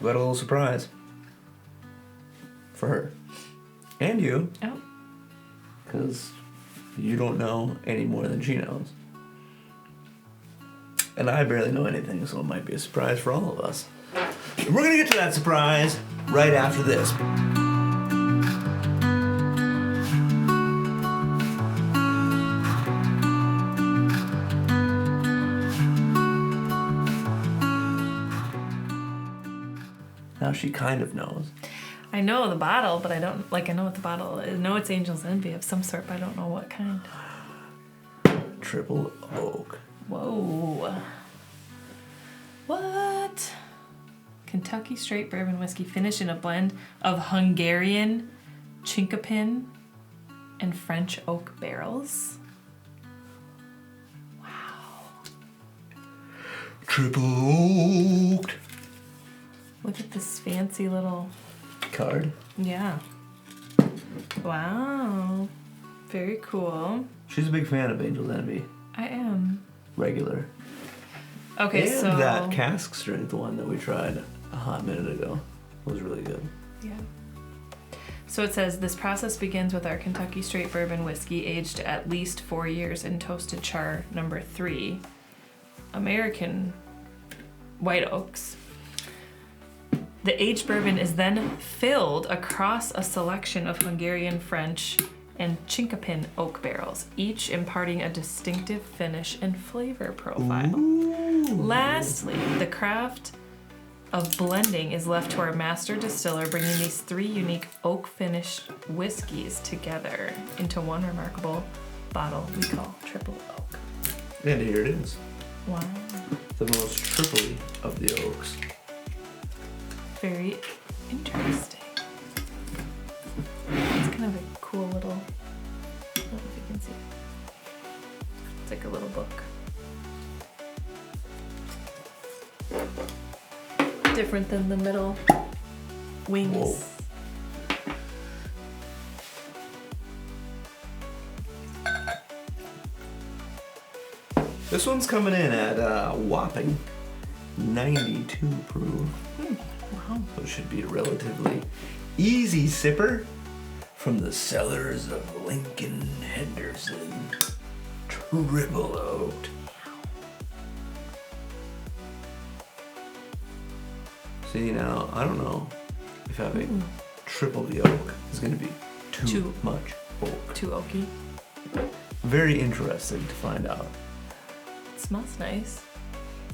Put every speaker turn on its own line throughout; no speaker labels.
We got a little surprise for her and you.
Oh.
Because you don't know any more than she knows. And I barely know anything, so it might be a surprise for all of us. And we're gonna get to that surprise right after this. Now she kind of knows.
I know the bottle, but I don't, I know what the bottle is. I know it's Angel's Envy of some sort, but I don't know what kind.
Triple oak.
Whoa. What? Kentucky straight bourbon whiskey finished in a blend of Hungarian chinkapin and French oak barrels. Wow.
Triple oaked.
Look at this fancy little
Card.
Yeah. Wow. Very cool.
She's a big fan of Angel's Envy.
I am.
Regular.
Okay,
and
so
that cask strength one that we tried a hot minute ago was really good.
Yeah. So it says this process begins with our Kentucky straight bourbon whiskey aged at least 4 years in toasted char number 3, American white oaks. The aged bourbon is then filled across a selection of Hungarian, French, and chinkapin oak barrels, each imparting a distinctive finish and flavor profile.
Ooh.
Lastly, the craft of blending is left to our master distiller, bringing these 3 unique oak-finished whiskeys together into one remarkable bottle we call Triple Oak.
And here it is.
Wow.
The most triply of the oaks.
Very interesting. It's kind of a cool little, I don't know if you can see it. It's like a little book. Different than the middle wings.
Whoa. This one's coming in at a whopping 92 proof.
Wow.
So it should be a relatively easy sipper from the cellars of Lincoln Henderson. Triple oaked. See, now, I don't know if having triple the oak is going to be too much oak.
Too oaky.
Very interesting to find out.
It smells nice.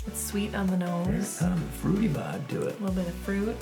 It's sweet on the
There's
nose.
kind of a fruity vibe to it.
A little bit of fruit.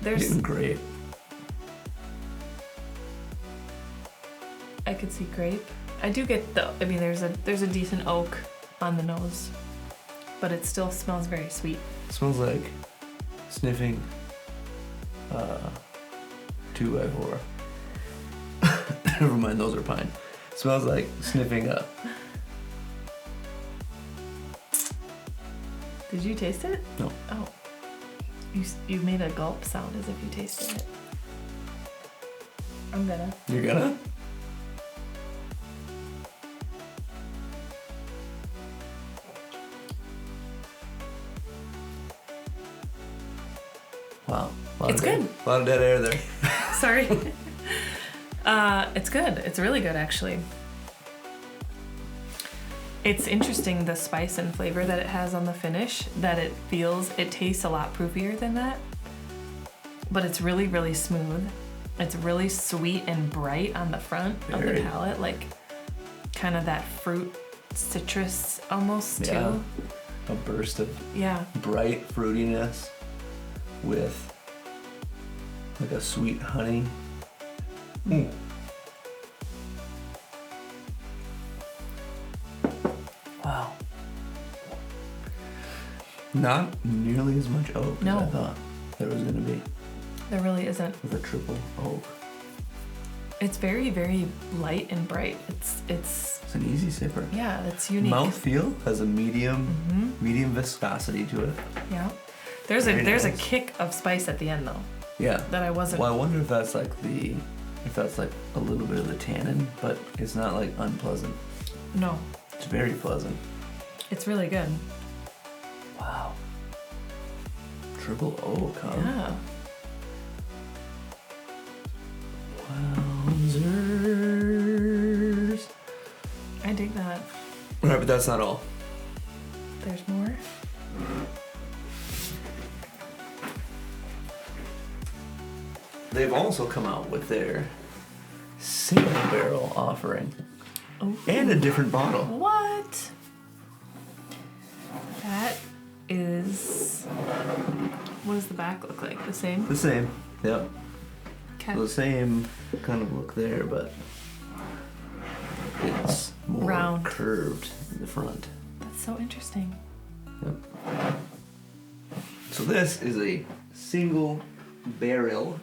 There's,
Getting great.
I could see grape. I do get there's a decent oak on the nose, but it still smells very sweet.
It smells like sniffing 2x4. Never mind, those are pine. It smells like sniffing a...
Did you taste it?
No.
Oh. You made a gulp sound as if you tasted it. I'm gonna.
You're gonna? Wow.
It's good.
A lot of dead air there.
Sorry. It's good. It's really good, actually. It's interesting the spice and flavor that it has on the finish, that it tastes a lot proofier than that. But it's really, really smooth. It's really sweet and bright on the front of the palate, like kind of that fruit citrus almost too.
A burst of bright fruitiness with like a sweet honey. Mm. Wow. Not nearly as much oak as I thought there was going to be.
There really isn't.
With a triple oak.
It's very, very light and bright.
It's an easy sipper.
Yeah, it's unique.
Mouthfeel has a medium viscosity to it.
Yeah. There's a kick of spice at the end though.
Yeah.
That I wasn't.
Well, I wonder if that's like a little bit of the tannin, but it's not like unpleasant.
No.
It's very pleasant.
It's really good.
Wow. triple oak, huh?
Yeah.
Wowzers.
I dig that.
All right, but that's not all.
There's more.
They've also come out with their single barrel offering.
Ooh.
And a different bottle.
What? That is. What does the back look like? The same?
The same. Yep.
Okay.
The same kind of look there, but it's more
Round.
curved in the front.
That's so interesting.
Yep. So this is a single barrel.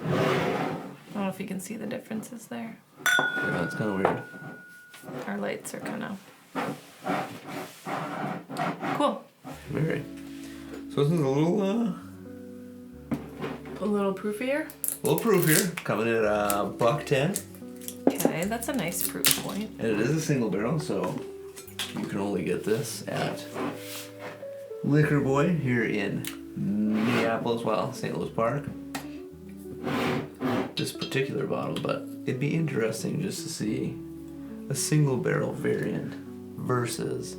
I don't know if you can see the differences there.
Yeah, it's kind of weird.
Our lights are kind of cool.
Very. So this is a little
proofier.
little proof here, coming at $1.10.
Okay, that's a nice proof point.
And it is a single barrel, so you can only get this at Liquor Boy here in Minneapolis, well, St. Louis Park. This particular bottle, but it'd be interesting just to see a single barrel variant versus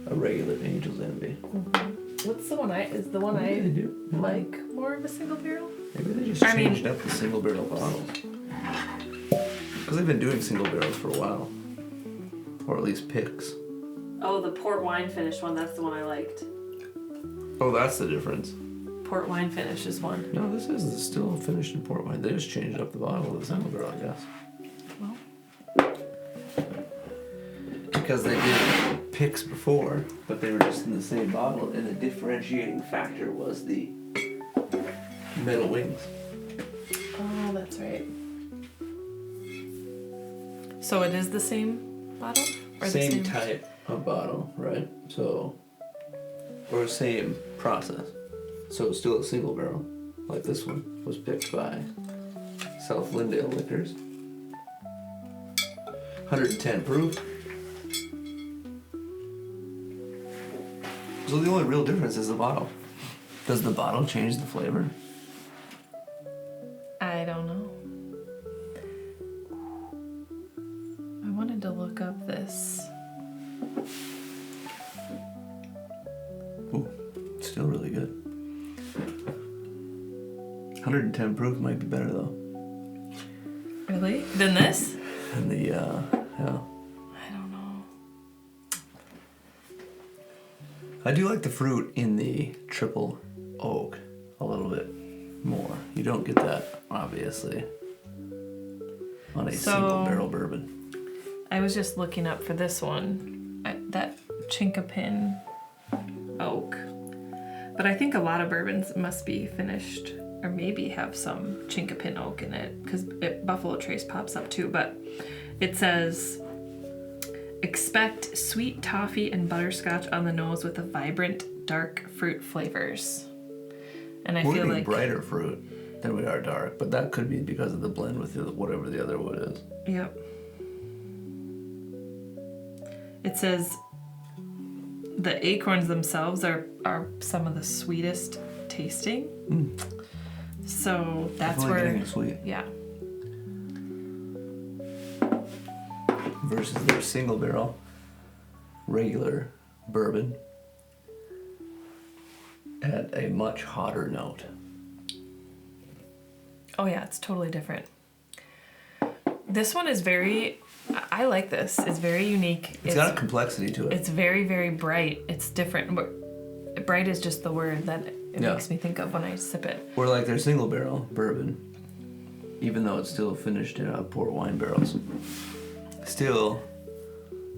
a regular Angel's Envy.
What's the one
Maybe they do.
like more of a single barrel?
Maybe they just changed up the single barrel bottles. Because they've been doing single barrels for a while. Or at least picks.
Oh, the port wine finish one, that's the one I liked.
Oh, that's the difference.
Port wine finish is one.
No, this is still finished in port wine. They just changed up the bottle of the single barrel, I guess.
Well,
Because they did picks before, but they were just in the same bottle, and the differentiating factor was the metal wings.
oh, that's right. So it is the same bottle? Or the
Same type of bottle, right? So, or same process. So it's still a single barrel, like this one was picked by South Lindale Liquors. 110 proof. So the only real difference is the bottle. Does the bottle change the flavor?
I don't know. I wanted to look up this.
Ooh, still really good. 110 proof might be better though.
Really? Than this?
And the yeah.
I don't know.
I do like the fruit in the triple oak a little bit more. You don't get that obviously on a single barrel bourbon.
I was just looking up for this one, that Chinkapin oak. But I think a lot of bourbons must be finished, or maybe have some Chinkapin oak in it, because Buffalo Trace pops up too. But it says, expect sweet toffee and butterscotch on the nose with a vibrant, dark fruit flavors. And I feel like
brighter fruit than we are dark, but that could be because of the blend with whatever the other wood is.
Yep. It says the acorns themselves are some of the sweetest tasting. So that's
Definitely
where
getting sweet.
yeah.
Versus their single barrel regular bourbon at a much hotter note.
Oh yeah, it's totally different. This one is I like this. It's very unique.
It's got a complexity to it.
It's very, very bright. It's different. But bright is just the word that it makes me think of when I sip it.
Or like their single barrel bourbon, even though it's still finished in port wine barrels, still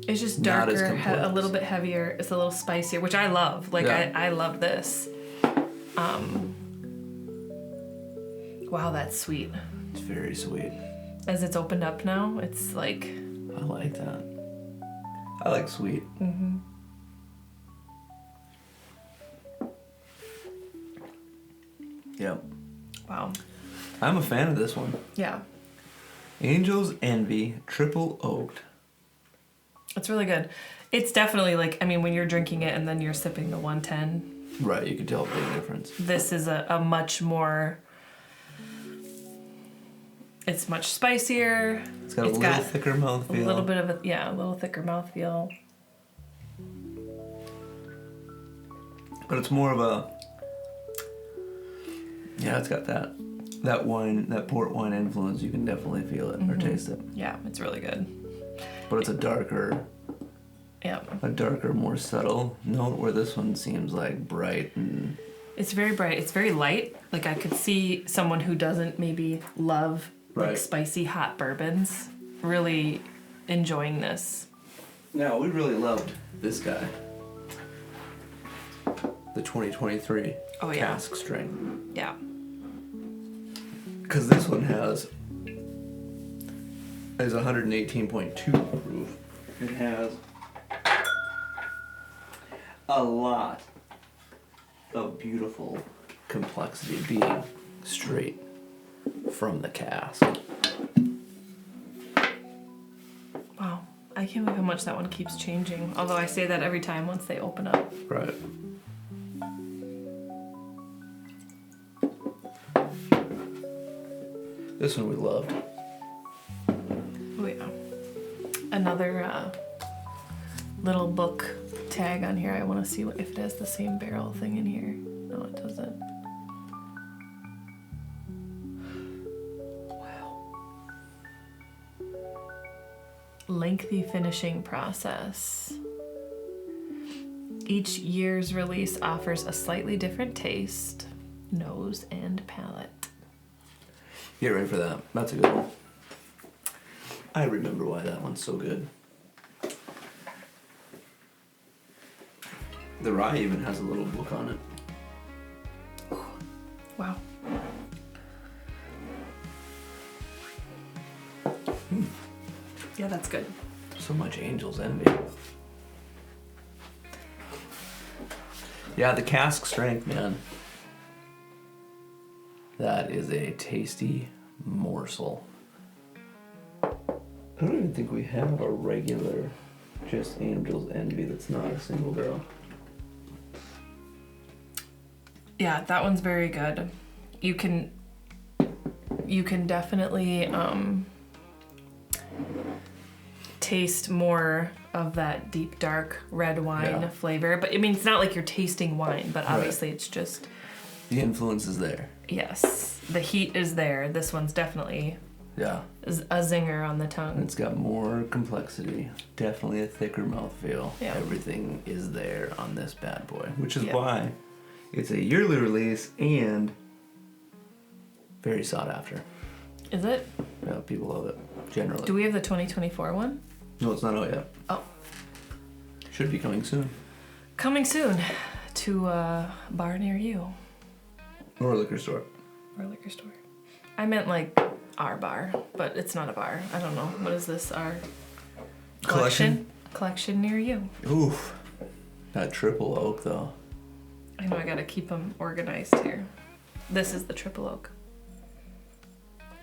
it's just
not as
darker,
complex.
a little bit heavier. It's a little spicier, which I love. Like I love this. Wow, that's sweet.
It's very sweet.
As it's opened up now, it's like
I like that. I like sweet.
Mm-hmm.
Yep.
Wow.
I'm a fan of this one.
Yeah.
Angel's Envy Triple Oaked.
It's really good. It's definitely like, I mean, when you're drinking it and then you're sipping the 110,
Right, you can tell a big difference.
this is a much more, it's much spicier.
It's got a little thicker mouthfeel.
A little bit of a little thicker mouthfeel.
But it's more of a, it's got that wine, that port wine influence. You can definitely feel it or taste it.
Yeah, it's really good.
But it's a darker, more subtle note, where this one seems like bright and...
It's very bright. It's very light. Like I could see someone who doesn't maybe love like spicy hot bourbons really enjoying this.
Now, we really loved this guy. The 2023 Cask strain.
Yeah.
Because this one is 118.2 proof. It has a lot of beautiful complexity being straight from the cask.
Wow. I can't believe how much that one keeps changing. Although I say that every time once they open up.
Right. This one we loved.
Oh yeah. Another little book tag on here. I want to see if it has the same barrel thing in here. No, it doesn't. Wow. Lengthy finishing process. Each year's release offers a slightly different taste, nose, and palate.
Get ready for that. That's a good one. I remember why that one's so good. The rye even has a little book on it.
Wow. Yeah, that's good.
So much Angel's Envy. Yeah, the cask strength, man. That is a tasty morsel. I don't even think we have a regular just Angel's Envy that's not a single barrel.
Yeah, that one's very good. You can definitely taste more of that deep dark red wine flavor. But I mean, it's not like you're tasting wine, but obviously it's just...
The influence is there.
Yes, the heat is there. This one's definitely a zinger on the tongue.
It's got more complexity, definitely a thicker mouthfeel.
Yeah.
Everything is there on this bad boy, which is why it's a yearly release and very sought after.
Is it?
Yeah, people love it, generally.
Do we have the 2024 one?
No, it's not out yet.
Oh.
Should be coming soon.
Coming soon to a bar near you.
Or a liquor store.
Or a liquor store. I meant like our bar, but it's not a bar. I don't know. What is this? Our collection? Collection near you.
Oof. That triple oak, though.
I know I gotta keep them organized here. This is the triple oak.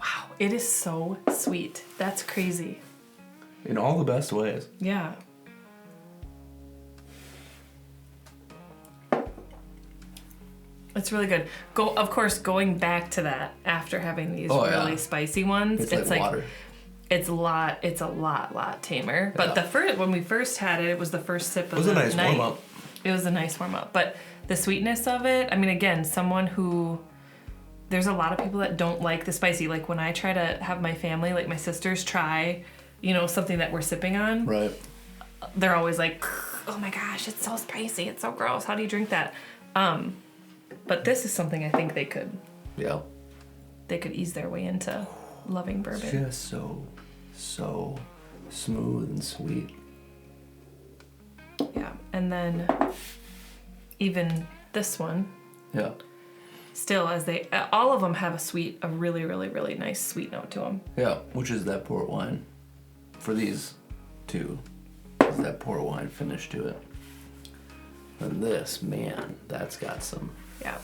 Wow, it is so sweet. That's crazy.
In all the best ways.
Yeah. It's really good. Of course, going back to that after having these really spicy ones,
it's like water.
It's a lot tamer. But when we first had it, it was the first sip of the night. It was a nice warm up. It was a nice warm up. But the sweetness of it, I mean, again, there's a lot of people that don't like the spicy. Like when I try to have my family, like my sisters try, something that we're sipping on. Right. They're always like, oh my gosh, it's so spicy. It's so gross. How do you drink that? But this is something I think they could ease their way into loving bourbon.
It's just so smooth and sweet.
Yeah, and then even this one. Yeah. Still, all of them have a really, really, really nice sweet note to them.
Yeah, which is that port wine. For these two, is that port wine finish to it. And this, man, that's got some.
Yeah.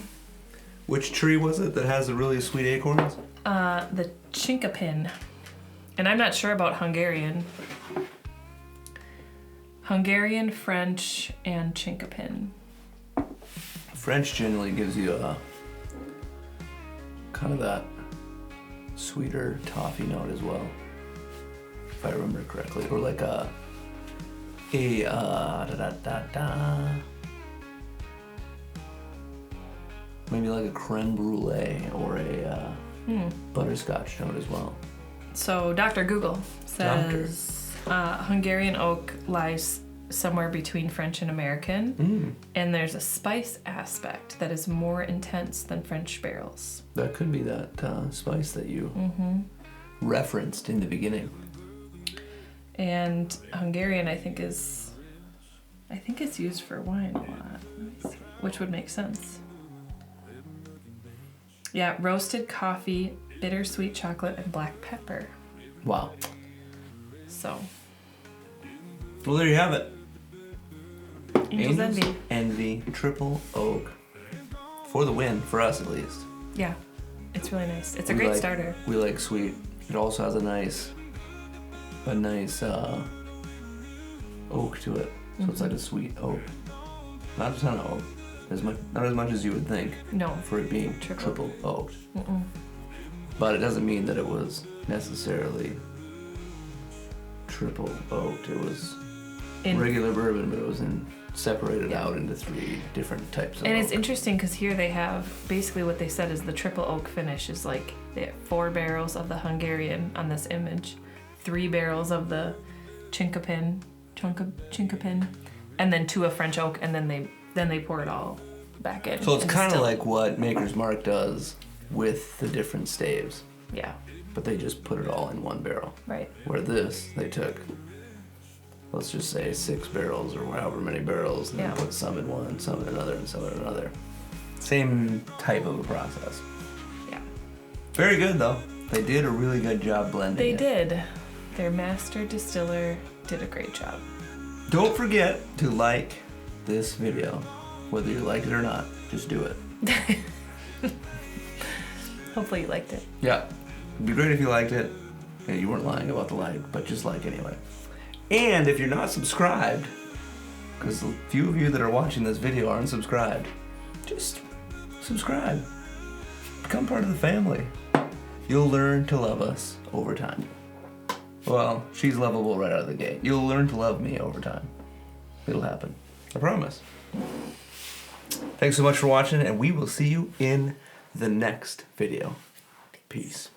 Which tree was it that has the really sweet acorns?
The chinkapin. And I'm not sure about Hungarian. Hungarian, French, and Chinkapin.
French generally gives you a kind of that sweeter toffee note as well, if I remember correctly, or like a maybe like a creme brulee or a butterscotch note as well.
So Dr. Google says Hungarian oak lies somewhere between French and American, and there's a spice aspect that is more intense than French barrels.
That could be that spice that you referenced in the beginning.
And Hungarian, I think it's used for wine a lot, which would make sense. Yeah, roasted coffee, bittersweet chocolate, and black pepper.
Wow.
So.
Well, there you have it.
Angel's
Envy Triple Oak. For the win, for us at least.
Yeah, it's really nice. It's a great starter.
We like sweet. It also has a nice oak to it. So it's like a sweet oak. Not a ton of oak. Not as much as you would think.
No.
For it being triple oaked. But it doesn't mean that it was necessarily triple oaked. It was regular bourbon, but it was separated out into 3 different types of
And
oak.
it's interesting because here they have, basically what they said is the triple oak finish is like they have 4 barrels of the Hungarian on this image, 3 barrels of the Chinkapin, and then 2 of French oak, and then they pour it all back in.
So it's kind of like what Maker's Mark does with the different staves.
Yeah.
But they just put it all in 1 barrel.
Right.
Where this, they took, let's just say 6 barrels or however many barrels, and then put some in one, some in another, and some in another. Same type of a process.
Yeah.
Very good though. They did a really good job blending
They
it.
did. Their master distiller did a great job.
Don't forget to like this video. Whether you liked it or not, just do it.
Hopefully you liked it.
Yeah. It'd be great if you liked it. Yeah, you weren't lying about the like, but just like anyway. And if you're not subscribed, because a few of you that are watching this video aren't subscribed, just subscribe. Become part of the family. You'll learn to love us over time. Well, she's lovable right out of the gate. You'll learn to love me over time. It'll happen. I promise. Thanks so much for watching, and we will see you in the next video. Peace.